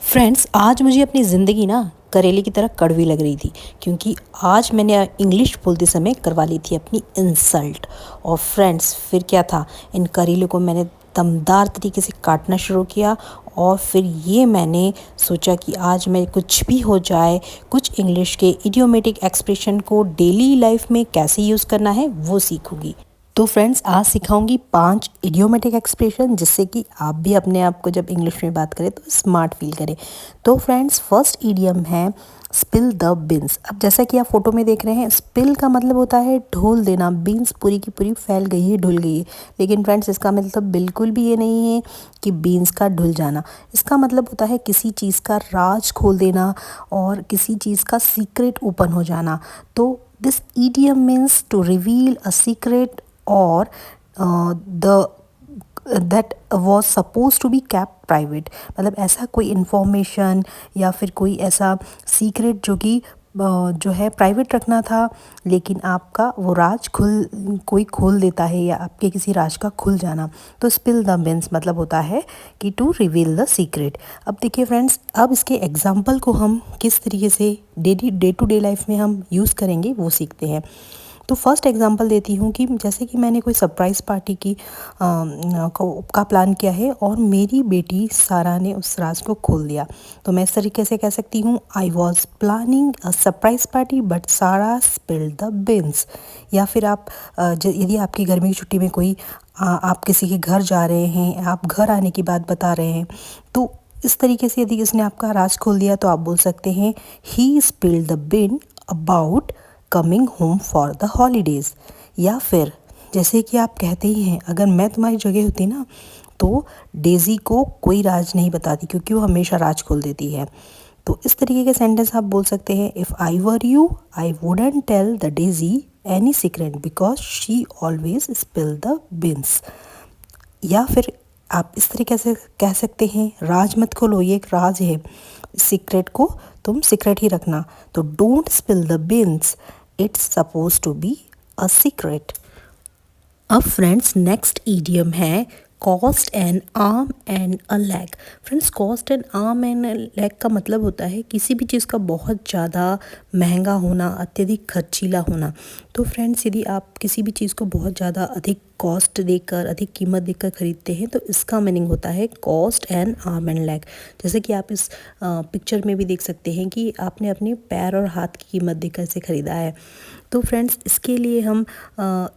Friends, आज मुझे अपनी ज़िंदगी ना करेले की तरह कड़वी लग रही थी क्योंकि आज मैंने इंग्लिश बोलते समय करवा ली थी अपनी इंसल्ट। और फ्रेंड्स, फिर क्या था, इन करेले को मैंने दमदार तरीके से काटना शुरू किया। और फिर ये मैंने सोचा कि आज मैं कुछ भी हो जाए, कुछ इंग्लिश के इडियोमेटिक एक्सप्रेशन को डेली लाइफ में कैसे यूज़ करना है वो सीखूंगी। तो फ्रेंड्स, आज सिखाऊंगी 5 इडियोमेटिक एक्सप्रेशन जिससे कि आप भी अपने आप को जब इंग्लिश में बात करें तो स्मार्ट फील करें। तो फ्रेंड्स, फर्स्ट इडियम है स्पिल द बीन्स। अब जैसा कि आप फोटो में देख रहे हैं, स्पिल का मतलब होता है ढोल देना। बीन्स पूरी की पूरी फैल गई है, ढुल गई है। लेकिन फ्रेंड्स, इसका मतलब बिल्कुल भी ये नहीं है कि बीन्स का ढुल जाना। इसका मतलब होता है किसी चीज़ का राज खोल देना और किसी चीज़ का सीक्रेट ओपन हो जाना। तो this idiom means to reveal a secret or the that was supposed to be kept private। मतलब ऐसा कोई इंफॉर्मेशन या फिर कोई ऐसा सीक्रेट जो कि जो है प्राइवेट रखना था, लेकिन आपका वो राज कोई खोल देता है या आपके किसी राज का खुल जाना। तो स्पिल द बीन्स मतलब होता है कि टू रिवील द सीक्रेट। अब देखिए फ्रेंड्स, अब इसके एग्जाम्पल को हम किस तरीके से डे टू डे लाइफ में हम यूज़ करेंगे वो सीखते हैं। तो फर्स्ट एग्जांपल देती हूँ कि जैसे कि मैंने कोई सरप्राइज़ पार्टी का प्लान किया है और मेरी बेटी सारा ने उस राज को खोल दिया। तो मैं इस तरीके से कह सकती हूँ, I was planning a surprise party but सारा स्पिल्ड द बीन्स। या फिर आप यदि आपकी गर्मी की छुट्टी में कोई आप किसी के घर जा रहे हैं, आप घर आने की बात बता रहे हैं, तो इस तरीके से यदि किसने आपका राज खोल दिया तो आप बोल सकते हैं, he spilled the beans about coming home for the holidays. या फिर जैसे कि आप कहते ही हैं, अगर मैं तुम्हारी जगह होती ना तो डेज़ी को कोई राज नहीं बताती क्योंकि वो हमेशा राज खोल देती है। तो इस तरीके के सेंटेंस आप बोल सकते हैं, if I were you I wouldn't tell the Daisy any secret because she always spill the beans. या फिर आप इस तरीके से कह सकते हैं, राज मत खोलो, ये एक राज है, सीक्रेट को तुम सीक्रेट ही रखना। तो don't spill the beans, it's suppose to be a secret. अब फ्रेंड्स, नेक्स्ट ईडियम है cost an arm and a leg. Friends, cost an arm and leg का मतलब होता है किसी भी चीज़ का बहुत ज़्यादा महंगा होना, अत्यधिक खर्चीला होना। तो फ्रेंड्स, यदि आप किसी भी चीज़ को बहुत ज़्यादा अधिक कॉस्ट देकर, अधिक कीमत देकर खरीदते हैं तो इसका मीनिंग होता है cost and arm and leg. जैसे कि आप इस पिक्चर में भी देख सकते हैं कि आपने अपने पैर और हाथ की कीमत देकर इसे ख़रीदा है। तो फ्रेंड्स, इसके लिए हम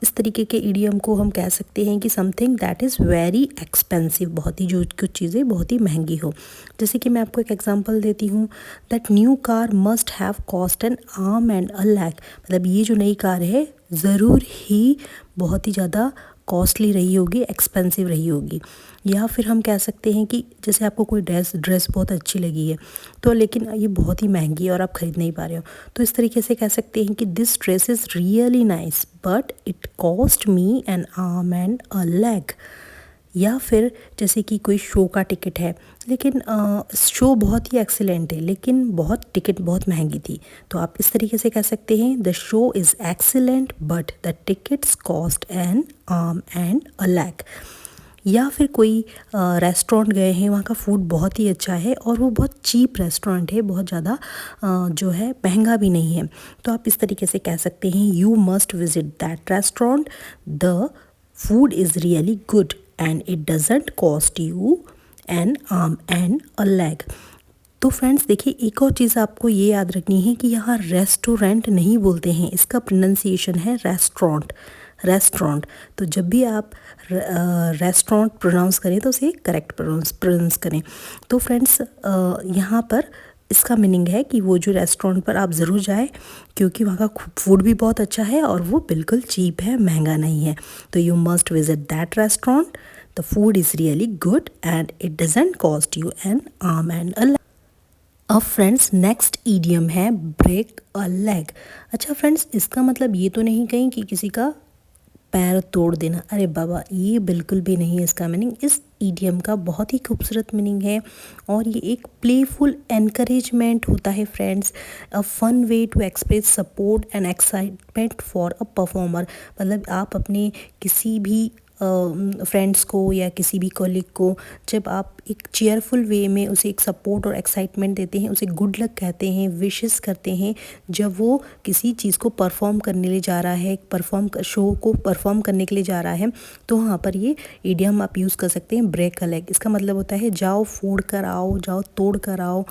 इस तरीके के इडियम को हम कह सकते हैं कि something that is very expensive, बहुत ही, जो कुछ चीज़ें बहुत ही महंगी हो। जैसे कि मैं आपको एक एग्जांपल देती हूँ, that new car must have cost an arm and a leg. मतलब ये जो नई कार है ज़रूर ही बहुत ही ज़्यादा कॉस्टली रही होगी, एक्सपेंसिव रही होगी। या फिर हम कह सकते हैं कि जैसे आपको कोई ड्रेस बहुत अच्छी लगी है, तो लेकिन ये बहुत ही महंगी है और आप ख़रीद नहीं पा रहे हो, तो इस तरीके से कह सकते हैं कि this dress is really nice but it cost me N arm and a leg. या फिर जैसे कि कोई शो का टिकट है, लेकिन शो बहुत ही एक्सीलेंट है लेकिन टिकट बहुत महंगी थी, तो आप इस तरीके से कह सकते हैं, the show is excellent but the tickets cost an arm and a leg. या फिर कोई रेस्टोरेंट गए हैं, वहाँ का फूड बहुत ही अच्छा है और वो बहुत चीप रेस्टोरेंट है, बहुत ज़्यादा जो है महंगा भी नहीं है, तो आप इस तरीके से कह सकते हैं, you must visit that restaurant, the food is really good and it doesn't cost you N arm and a leg. तो फ्रेंड्स देखिए, एक और चीज़ आपको ये याद रखनी है कि यहाँ रेस्टोरेंट नहीं बोलते हैं, इसका प्रोनाउंसिएशन है रेस्टोरेंट। रेस्टोरेंट, तो जब भी आप रेस्टोरेंट प्रोनाउंस करें तो उसे करेक्ट प्रोनाउंस करें। तो फ्रेंड्स, यहाँ पर इसका मीनिंग है कि वो जो रेस्टोरेंट पर आप ज़रूर जाएं क्योंकि वहाँ का फूड भी बहुत अच्छा है और वो बिल्कुल चीप है, महंगा नहीं है। तो you must visit that restaurant, the food is really good and it doesn't cost you N arm and a leg. अब फ्रेंड्स, नेक्स्ट ईडियम है ब्रेक अ लेग। अच्छा फ्रेंड्स, इसका मतलब ये तो नहीं कहीं कि किसी का पैर तोड़ देना, अरे बाबा, ये बिल्कुल भी नहीं है इसका मीनिंग। इस ईडियम का बहुत ही खूबसूरत मीनिंग है और ये एक प्लेफुल एनकरेजमेंट होता है friends, a fun way to express support and excitement for a performer. मतलब आप अपने किसी भी फ्रेंड्स को या किसी भी कॉलीग को जब आप एक चेयरफुल वे में उसे एक सपोर्ट और एक्साइटमेंट देते हैं, उसे गुड लक कहते हैं, विशेस करते हैं जब वो किसी चीज़ को परफॉर्म करने ले जा रहा है, शो को परफॉर्म करने के लिए जा रहा है। तो वहाँ पर ये इडियम आप यूज़ कर सकते हैं, ब्रेक अ लेग। इसका मतलब होता है जाओ फोड़ कर आओ, जाओ तोड़ कर आओ,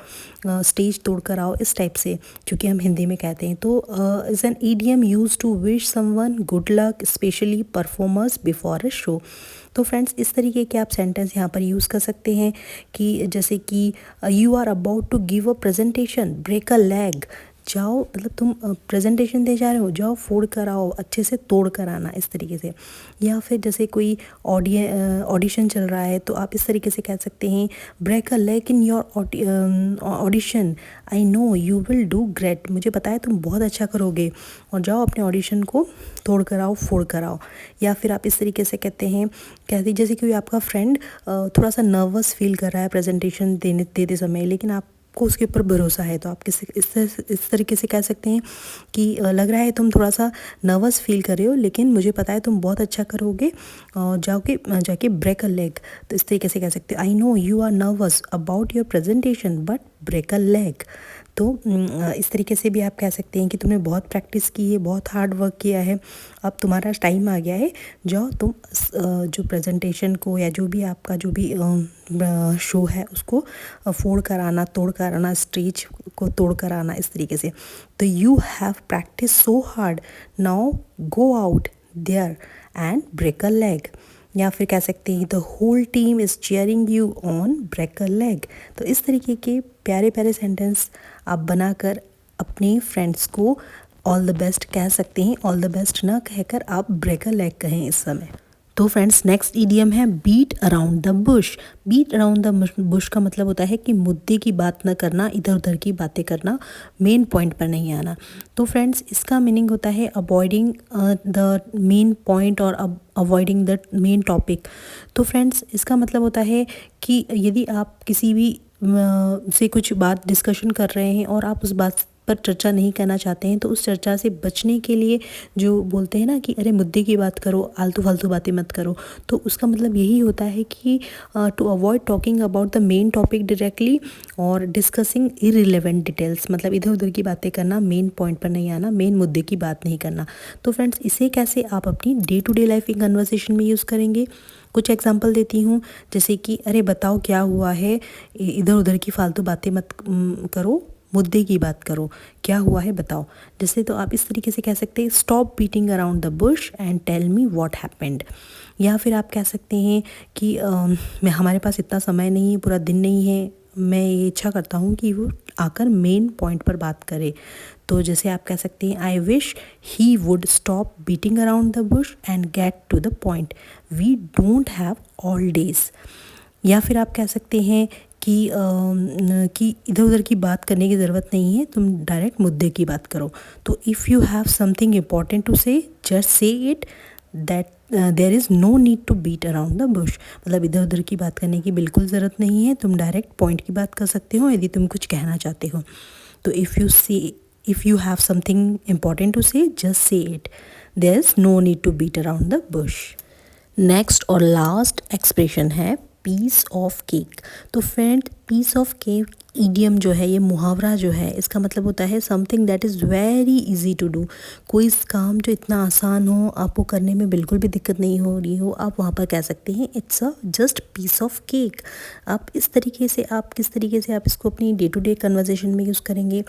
स्टेज तोड़ कर आओ, इस टाइप से, क्योंकि हम हिंदी में कहते हैं। तो is an idiom use to wish someone good luck, specially performers before a show. तो फ्रेंड्स, इस तरीके के आप सेंटेंस यहाँ पर यूज़ कर सकते हैं कि जैसे कि you are about to give a presentation, break a leg. जाओ, मतलब तुम प्रेजेंटेशन दे जा रहे हो, जाओ फोड़ कर आओ, अच्छे से तोड़ कर आना, इस तरीके से। या फिर जैसे कोई ऑडिशन चल रहा है तो आप इस तरीके से कह सकते हैं, break a leg in your audition, I know you will do great. मुझे पता है तुम बहुत अच्छा करोगे, और जाओ अपने ऑडिशन को तोड़ कर आओ, फोड़ कर आओ। या फिर आप इस तरीके से कहते हैं, जैसे कि आपका फ्रेंड थोड़ा सा नर्वस फील कर रहा है प्रेजेंटेशन देते समय, लेकिन आपको उसके ऊपर भरोसा है, तो आप इस तरीके से कह सकते हैं कि लग रहा है तुम थोड़ा सा नर्वस फील कर रहे हो, लेकिन मुझे पता है तुम बहुत अच्छा करोगे, और जाके ब्रेक अ लेग। तो इस तरीके से कह सकते हो, I know you are nervous about your presentation but break a leg. तो इस तरीके से भी आप कह सकते हैं कि तुमने बहुत प्रैक्टिस की है, बहुत हार्ड वर्क किया है, अब तुम्हारा टाइम आ गया है, जाओ तुम जो प्रेजेंटेशन को या जो भी आपका जो भी शो है उसको फोड़ कर आना, तोड़ कर आना, स्टेज को तोड़ कर आना, इस तरीके से। तो you have practice so hard, now go out there and break a leg. या फिर कह सकते हैं the whole team is cheering you on, break a leg. तो इस तरीके के प्यारे प्यारे सेंटेंस आप बनाकर अपने फ्रेंड्स को ऑल द बेस्ट कह सकते हैं। ऑल द बेस्ट ना कहकर आप ब्रेक अ लेग कहें इस समय। तो फ्रेंड्स, नेक्स्ट ईडियम है beat around the bush. Beat around the bush का मतलब होता है कि मुद्दे की बात न करना, इधर उधर की बातें करना, मेन पॉइंट पर नहीं आना। तो फ्रेंड्स, इसका मीनिंग होता है अवॉइडिंग द मेन पॉइंट और अवॉइडिंग द मेन टॉपिक। तो फ्रेंड्स, इसका मतलब होता है कि यदि आप किसी भी से कुछ बात डिस्कशन कर रहे हैं और आप उस बात पर चर्चा नहीं करना चाहते हैं, तो उस चर्चा से बचने के लिए जो बोलते हैं ना कि अरे मुद्दे की बात करो, आलतू फालतू बातें मत करो, तो उसका मतलब यही होता है कि to avoid talking about the main topic directly और डिस्कसिंग इररिलेवेंट डिटेल्स, मतलब इधर उधर की बातें करना, मेन पॉइंट पर नहीं आना, मेन मुद्दे की बात नहीं करना। तो फ्रेंड्स, इसे कैसे आप अपनी day to day life in conversation में यूज़ करेंगे, कुछ एग्जांपल देती हूँ। जैसे कि अरे बताओ क्या हुआ है, इधर उधर की फालतू बातें मत करो, मुद्दे की बात करो, क्या हुआ है बताओ। जैसे तो आप इस तरीके से कह सकते हैं, stop beating around the bush and tell me what happened. या फिर आप कह सकते हैं कि हमारे पास इतना समय नहीं है, पूरा दिन नहीं है, मैं ये इच्छा करता हूँ कि वो आकर मेन पॉइंट पर बात करे। तो जैसे आप कह सकते हैं, I wish he would stop beating around the bush and get to the point, we don't have all days. या फिर आप कह सकते हैं कि इधर उधर की बात करने की ज़रूरत नहीं है, तुम डायरेक्ट मुद्दे की बात करो। तो if you have something important to say, just say it, that there is no need to beat around the bush. मतलब इधर उधर की बात करने की बिल्कुल ज़रूरत नहीं है, तुम डायरेक्ट पॉइंट की बात कर सकते हो यदि तुम कुछ कहना चाहते हो। तो if you have something important to say, just say it, there is no need to beat around the bush. Next और लास्ट एक्सप्रेशन है पीस ऑफ केक। तो friend, piece of cake idiom जो है, ये मुहावरा जो है, इसका मतलब होता है something that is very easy to do. कोई काम जो इतना आसान हो, आपको करने में बिल्कुल भी दिक्कत नहीं हो रही हो, आप वहाँ पर कह सकते हैं it's a just piece of cake. आप इस तरीके से, आप किस तरीके से आप इसको अपनी डे टू डे कन्वर्सेशन में यूज़ करेंगे।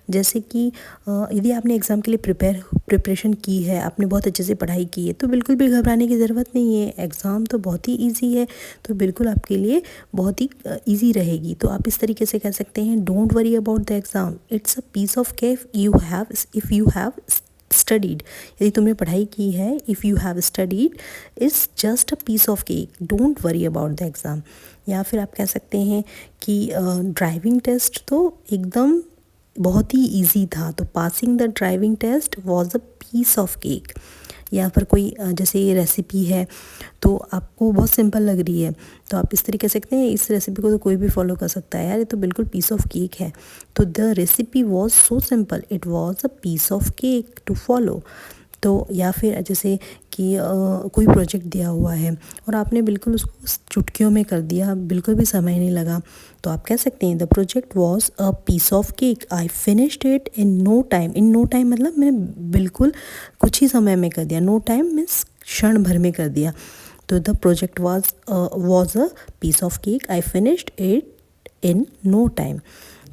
जैसे कि यदि आपने एग्ज़ाम के लिए प्रिपरेशन की है, आपने बहुत अच्छे से पढ़ाई की है, तो बिल्कुल भी घबराने की ज़रूरत नहीं है। एग्ज़ाम तो बहुत ही ईजी है, तो बिल्कुल आपके लिए बहुत ही ईजी रहेगी। तो आप इस तरीके से कह सकते हैं, don't worry about the exam, it's a piece of cake if you have studied. यदि तुमने पढ़ाई की है, if you have studied, it's just a piece of cake, don't worry about the exam. या फिर आप कह सकते हैं कि ड्राइविंग टेस्ट तो एकदम बहुत ही इजी था, तो passing the driving test was a piece of cake. या फिर कोई जैसे ये रेसिपी है तो आपको बहुत सिंपल लग रही है, तो आप इस तरीके से कहते हैं इस रेसिपी को तो कोई भी फॉलो कर सकता है यार, ये तो बिल्कुल पीस ऑफ केक है। तो the recipe was so simple, it was a piece of cake to follow. तो या फिर जैसे कि कोई प्रोजेक्ट दिया हुआ है और आपने बिल्कुल उसको चुटकियों में कर दिया, बिल्कुल भी समय नहीं लगा, तो आप कह सकते हैं the project was a piece of cake, I finished it in no time. In no time मतलब मैंने बिल्कुल कुछ ही समय में कर दिया, नो टाइम मीन्स क्षण भर में कर दिया। तो the project was a piece of cake, I finished it in no time.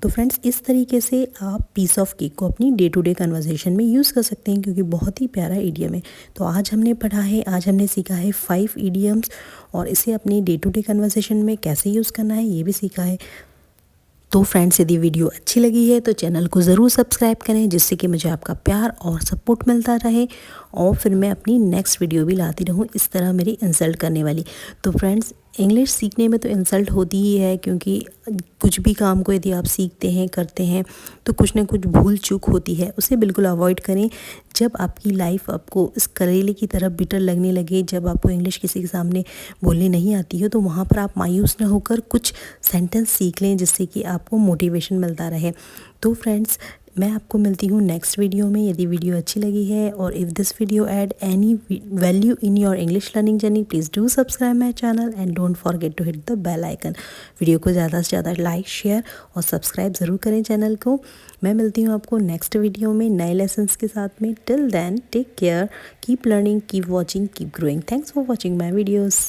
तो फ्रेंड्स, इस तरीके से आप पीस ऑफ केक को अपनी डे टू डे कन्वर्सेशन में यूज़ कर सकते हैं, क्योंकि बहुत ही प्यारा ईडियम है। तो आज हमने पढ़ा है, आज हमने सीखा है 5 ईडियम्स, और इसे अपनी डे टू डे कन्वर्सेशन में कैसे यूज़ करना है ये भी सीखा है। तो फ्रेंड्स, यदि वीडियो अच्छी लगी है तो चैनल को ज़रूर सब्सक्राइब करें, जिससे कि मुझे आपका प्यार और सपोर्ट मिलता रहे, और फिर मैं अपनी नेक्स्ट वीडियो भी लाती रहूं इस तरह मेरी इंसल्ट करने वाली। तो फ्रेंड्स, इंग्लिश सीखने में तो इंसल्ट होती ही है, क्योंकि कुछ भी काम को यदि आप सीखते हैं, करते हैं, तो कुछ ना कुछ भूल चूक होती है, उसे बिल्कुल अवॉइड करें। जब आपकी लाइफ आपको इस करेले की तरह बिटर लगने लगे, जब आपको इंग्लिश किसी के सामने बोलने नहीं आती हो, तो वहाँ पर आप मायूस ना होकर कुछ सेंटेंस सीख लें, जिससे कि आपको मोटिवेशन मिलता रहे। तो फ्रेंड्स, मैं आपको मिलती हूँ नेक्स्ट वीडियो में। यदि वीडियो अच्छी लगी है और if this video add any value in your English learning journey, please do subscribe my channel and don't forget to hit the bell icon. Video को ज़्यादा से ज़्यादा लाइक, शेयर और सब्सक्राइब ज़रूर करें चैनल को। मैं मिलती हूँ आपको नेक्स्ट वीडियो में नए लेसन्स के साथ में। Till then, take care, keep learning, keep watching, keep growing. Thanks for watching my videos.